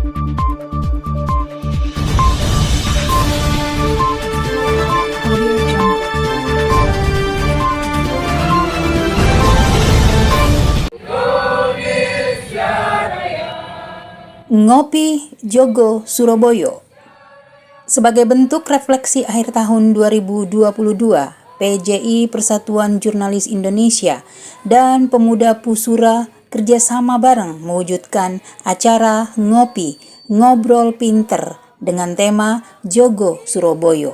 Ngopi Jogo Surabaya. Sebagai bentuk refleksi akhir tahun 2022, PJI Persatuan Jurnalis Indonesia dan Pemuda Pusura kerjasama bareng mewujudkan acara Ngopi Ngobrol Pinter dengan tema Jogo Surabaya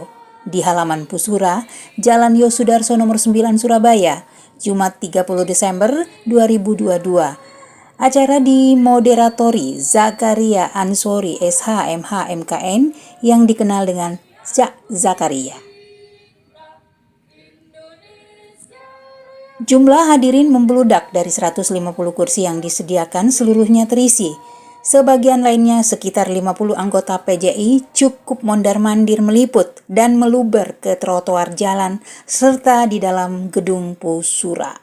di halaman Pusura, Jalan Yosudarso nomor 9 Surabaya, Jumat 30 Desember 2022. Acara dimoderatori Zakaria Ansori SH MH MKN yang dikenal dengan Cak Zakaria. Jumlah hadirin membludak dari 150 kursi yang disediakan seluruhnya terisi. Sebagian lainnya sekitar 50 anggota PJI cukup mondar-mandir meliput dan meluber ke trotoar jalan serta di dalam gedung Pusura.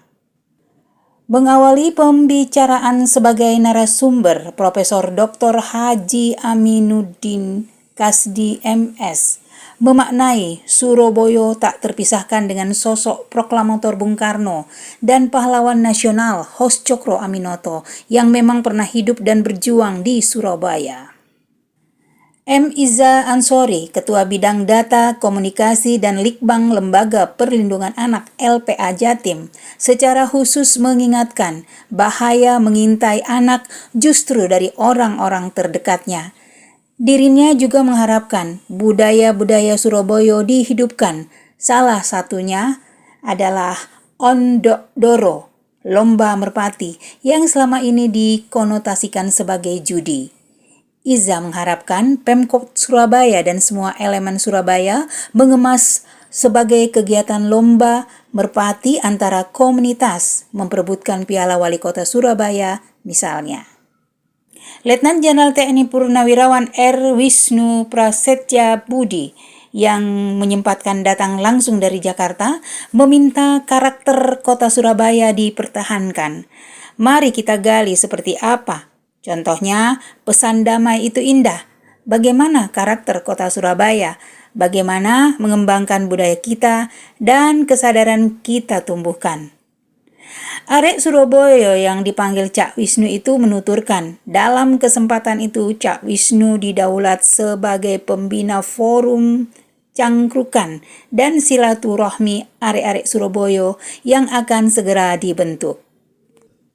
Mengawali pembicaraan sebagai narasumber, Profesor Dr. Haji Aminuddin Kasdi MS memaknai Surabaya tak terpisahkan dengan sosok proklamator Bung Karno dan pahlawan nasional Hos Cokro Aminoto yang memang pernah hidup dan berjuang di Surabaya. M. Iza Ansori, Ketua Bidang Data, Komunikasi, dan Litbang Lembaga Perlindungan Anak LPA Jatim, secara khusus mengingatkan bahaya mengintai anak justru dari orang-orang terdekatnya. Dirinya juga mengharapkan budaya-budaya Surabaya dihidupkan. Salah satunya adalah Ondok Doro, lomba merpati, yang selama ini dikonotasikan sebagai judi. Iza mengharapkan Pemkot Surabaya dan semua elemen Surabaya mengemas sebagai kegiatan lomba merpati antara komunitas memperebutkan Piala Wali Kota Surabaya misalnya. Letnan Jenderal TNI Purnawirawan R. Wisnu Prasetya Budi yang menyempatkan datang langsung dari Jakarta meminta karakter kota Surabaya dipertahankan. Mari kita gali seperti apa. Contohnya, pesan damai itu indah. Bagaimana karakter kota Surabaya? Bagaimana mengembangkan budaya kita dan kesadaran kita tumbuhkan? Arek Surabaya yang dipanggil Cak Wisnu itu menuturkan, dalam kesempatan itu Cak Wisnu didaulat sebagai pembina forum cangkrukan dan silaturahmi arek-arek Surabaya yang akan segera dibentuk.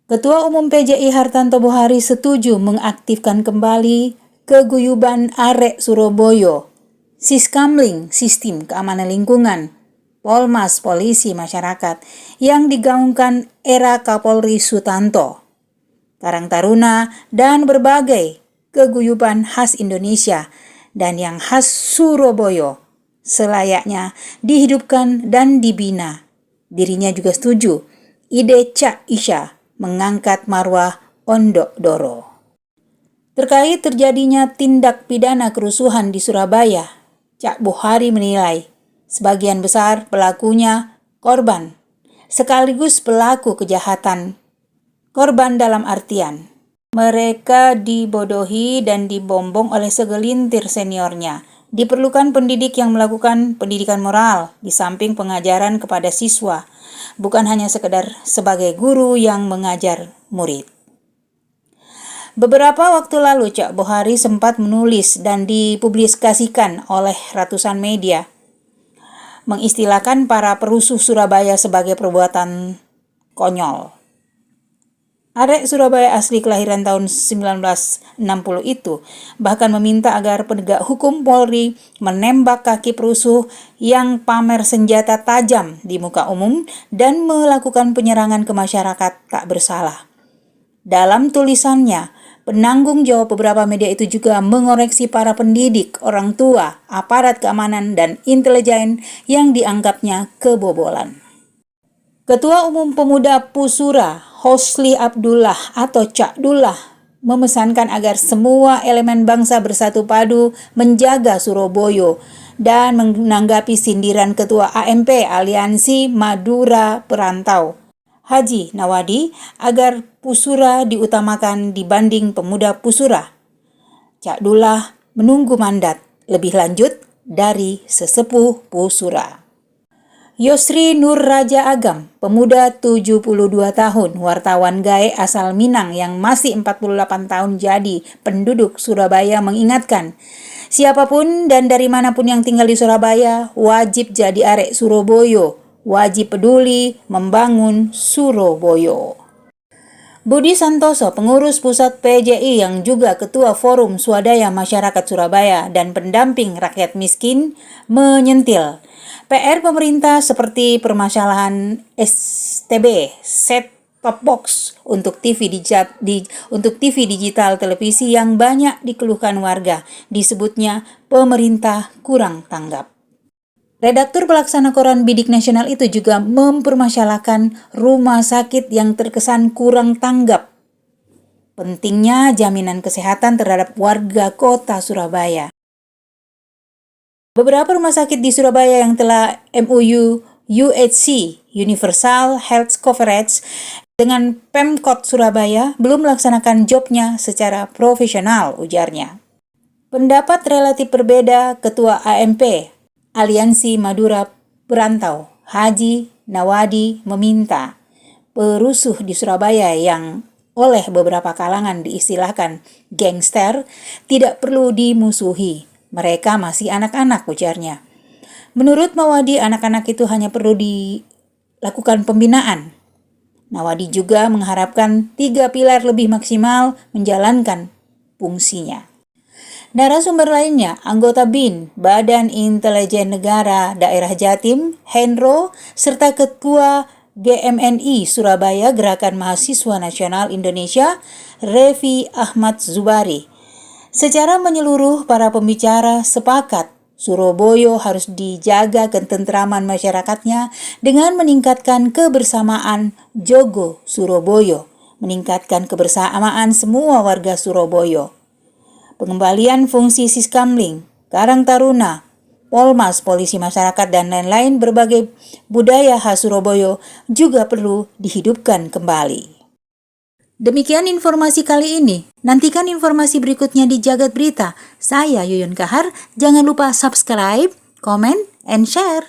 Ketua Umum PJI Hartanto Bohari setuju mengaktifkan kembali keguyuban arek Surabaya, Siskamling, Sistem Keamanan Lingkungan, Polmas, Polisi Masyarakat, yang digaungkan era Kapolri Sutanto, Karang Taruna, dan berbagai keguyuban khas Indonesia dan yang khas Surabaya selayaknya dihidupkan dan dibina. Dirinya juga setuju ide Cak Isya mengangkat marwah Ondok Doro. Terkait terjadinya tindak pidana kerusuhan di Surabaya, Cak Bohari menilai sebagian besar pelakunya korban, sekaligus pelaku kejahatan. Korban dalam artian, mereka dibodohi dan dibombong oleh segelintir seniornya. Diperlukan pendidik yang melakukan pendidikan moral di samping pengajaran kepada siswa, bukan hanya sekedar sebagai guru yang mengajar murid. Beberapa waktu lalu Cak Bohari sempat menulis dan dipublikasikan oleh ratusan media, mengistilahkan para perusuh Surabaya sebagai perbuatan konyol. Arek Surabaya asli kelahiran tahun 1960 itu bahkan meminta agar penegak hukum Polri menembak kaki perusuh yang pamer senjata tajam di muka umum dan melakukan penyerangan ke masyarakat tak bersalah. Dalam tulisannya, penanggung jawab beberapa media itu juga mengoreksi para pendidik, orang tua, aparat keamanan, dan intelijen yang dianggapnya kebobolan. Ketua Umum Pemuda Pusura, Hosli Abdullah atau Cak Dullah, memesankan agar semua elemen bangsa bersatu padu menjaga Surabaya dan menanggapi sindiran Ketua AMP Aliansi Madura Perantau, Haji Nawadi, agar Pusura diutamakan dibanding Pemuda Pusura. Cak Dullah menunggu mandat lebih lanjut dari sesepuh Pusura. Yosri Nur Raja Agam, pemuda 72 tahun, wartawan GAE asal Minang yang masih 48 tahun jadi penduduk Surabaya mengingatkan, siapapun dan dari manapun yang tinggal di Surabaya wajib jadi arek Surabaya, wajib peduli membangun Surabaya. Budi Santoso, pengurus pusat PJI yang juga ketua Forum Swadaya Masyarakat Surabaya dan pendamping rakyat miskin, menyentil PR pemerintah seperti permasalahan STB, set top box untuk TV digital televisi yang banyak dikeluhkan warga, disebutnya pemerintah kurang tanggap. Redaktur pelaksana Koran Bidik Nasional itu juga mempermasalahkan rumah sakit yang terkesan kurang tanggap pentingnya jaminan kesehatan terhadap warga kota Surabaya. Beberapa rumah sakit di Surabaya yang telah MOU UHC Universal Health Coverage dengan Pemkot Surabaya belum melaksanakan jobnya secara profesional, ujarnya. Pendapat relatif berbeda Ketua AMP Aliansi Madura Perantau Haji Nawadi meminta perusuh di Surabaya yang oleh beberapa kalangan diistilahkan gangster tidak perlu dimusuhi. Mereka masih anak-anak, ujarnya. Menurut Nawadi, anak-anak itu hanya perlu dilakukan pembinaan. Nawadi juga mengharapkan 3 pilar lebih maksimal menjalankan fungsinya. Narasumber lainnya, anggota BIN, Badan Intelijen Negara Daerah Jatim, Hendro, serta Ketua GMNI Surabaya Gerakan Mahasiswa Nasional Indonesia, Revi Ahmad Zubari. Secara menyeluruh, para pembicara sepakat Surabaya harus dijaga ketentraman masyarakatnya dengan meningkatkan kebersamaan Jogo Surabaya, meningkatkan kebersamaan semua warga Surabaya. Pengembalian fungsi Siskamling, Karang Taruna, Polmas, Polisi Masyarakat, dan lain-lain berbagai budaya khas Surabaya juga perlu dihidupkan kembali. Demikian informasi kali ini. Nantikan informasi berikutnya di Jagat Berita. Saya Yuyun Kahar. Jangan lupa subscribe, comment, and share.